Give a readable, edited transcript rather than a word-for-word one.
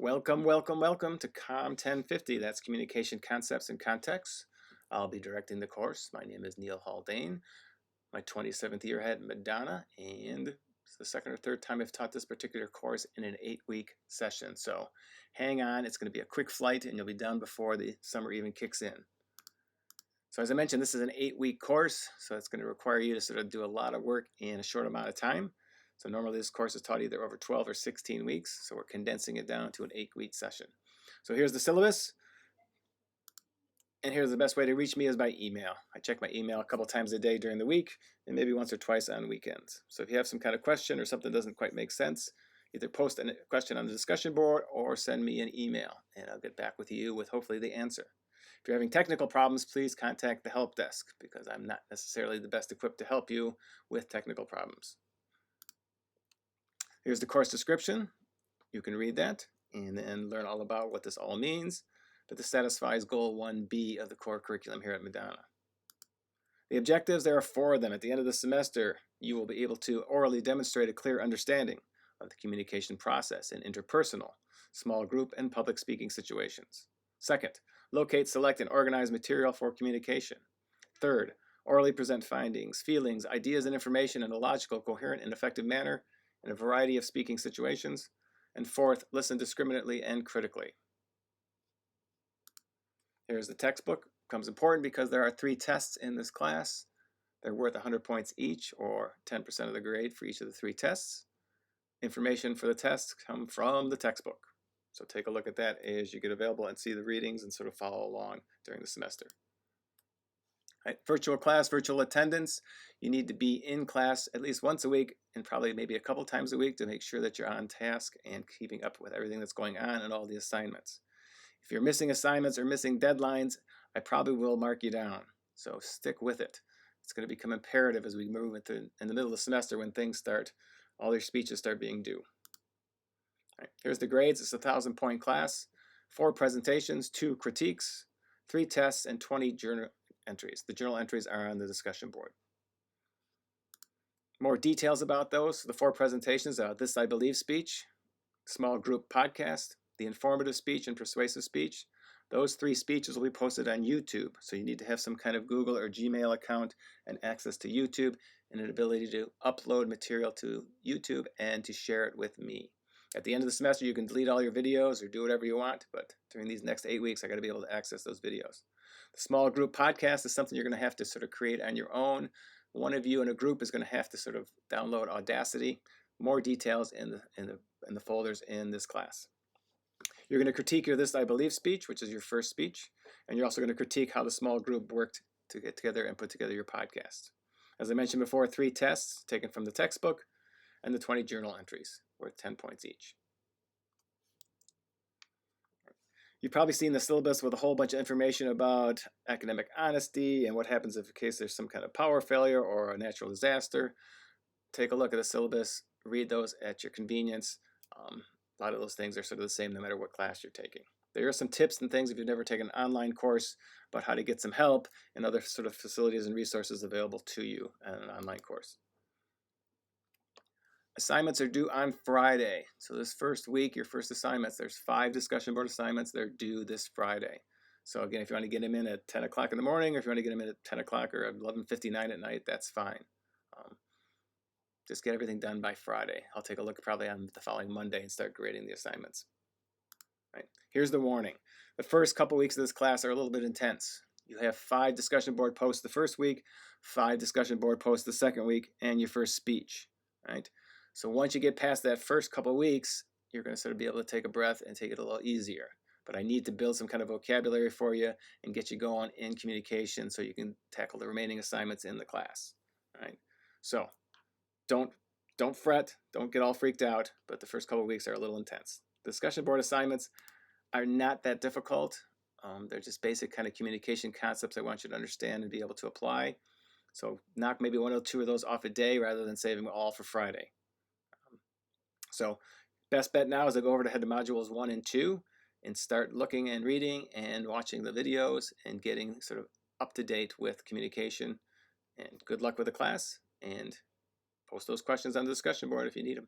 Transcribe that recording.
Welcome, welcome, welcome to COM 1050. That's Communication Concepts and Contexts. I'll be directing the course. My name is Neil Haldane, my 27th year at Madonna, and it's the second or third time I've taught this particular course in an 8-week session. So hang on, it's going to be a quick flight and you'll be done before the summer even kicks in. So as I mentioned, this is an 8-week course, so it's going to require you to sort of do a lot of work in a short amount of time. So normally this course is taught either over 12 or 16 weeks, so we're condensing it down to an 8-week session. So here's the syllabus, and here's the best way to reach me is by email. I check my email a couple times a day during the week, and maybe once or twice on weekends. So if you have some kind of question or something doesn't quite make sense, either post a question on the discussion board or send me an email, and I'll get back with you with hopefully the answer. If you're having technical problems, please contact the help desk because I'm not necessarily the best equipped to help you with technical problems. Here's the course description. You can read that and then learn all about what this all means, but this satisfies goal 1B of the core curriculum here at Madonna. The objectives, there are 4 of them. At the end of the semester, you will be able to orally demonstrate a clear understanding of the communication process in interpersonal, small group, and public speaking situations. Second, locate, select, and organize material for communication. Third, orally present findings, feelings, ideas, and information in a logical, coherent, and effective manner in a variety of speaking situations. And fourth, listen discriminately and critically. Here's the textbook. It becomes important because there are 3 tests in this class. They're worth 100 points each, or 10% of the grade for each of the 3 tests. Information for the tests come from the textbook. So take a look at that as you get available and see the readings and sort of follow along during the semester. Right. Virtual class, virtual attendance. You need to be in class at least once a week and probably maybe a couple times a week to make sure that you're on task and keeping up with everything that's going on and all the assignments. If you're missing assignments or missing deadlines, I probably will mark you down. So stick with it. It's going to become imperative as we move into in the middle of the semester when things start, all your speeches start being due. Right. Here's the grades. It's a 1,000-point class, 4 presentations, 2 critiques, 3 tests, and 20 journal entries. The journal entries are on the discussion board. More details about those, the 4 presentations are This I Believe speech, small group podcast, the informative speech and persuasive speech. Those 3 speeches will be posted on YouTube, so you need to have some kind of Google or Gmail account and access to YouTube and an ability to upload material to YouTube and to share it with me. At the end of the semester, you can delete all your videos or do whatever you want, but during these next 8 weeks, I got to be able to access those videos. The small group podcast is something you're going to have to sort of create on your own. One of you in a group is going to have to sort of download Audacity. More details in the folders in this class. You're going to critique your This I Believe speech, which is your first speech, and you're also going to critique how the small group worked to get together and put together your podcast. As I mentioned before, 3 tests taken from the textbook and the 20 journal entries worth 10 points each. You've probably seen the syllabus with a whole bunch of information about academic honesty and what happens in case there's some kind of power failure or a natural disaster. Take a look at the syllabus, read those at your convenience. A lot of those things are sort of the same no matter what class you're taking. There are some tips and things if you've never taken an online course about how to get some help and other sort of facilities and resources available to you in an online course. Assignments are due on Friday. So this first week, your first assignments, there's 5 discussion board assignments. They're due this Friday. So again, if you want to get them in at 10 o'clock in the morning, or if you want to get them in at 10 o'clock or 11:59 at night, that's fine. Just get everything done by Friday. I'll take a look probably on the following Monday and start grading the assignments. Right. Here's the warning. The first couple weeks of this class are a little bit intense. You have 5 discussion board posts the first week, 5 discussion board posts the second week, and your first speech. Right. So once you get past that first couple of weeks, you're going to sort of be able to take a breath and take it a little easier. But I need to build some kind of vocabulary for you and get you going in communication so you can tackle the remaining assignments in the class. Right? So don't fret, don't get all freaked out, but the first couple of weeks are a little intense. Discussion board assignments are not that difficult. They're just basic kind of communication concepts I want you to understand and be able to apply. So knock maybe 1 or 2 of those off a day rather than saving them all for Friday. So best bet now is to go over to head to modules 1 and 2 and start looking and reading and watching the videos and getting sort of up to date with communication. And good luck with the class, and post those questions on the discussion board if you need them.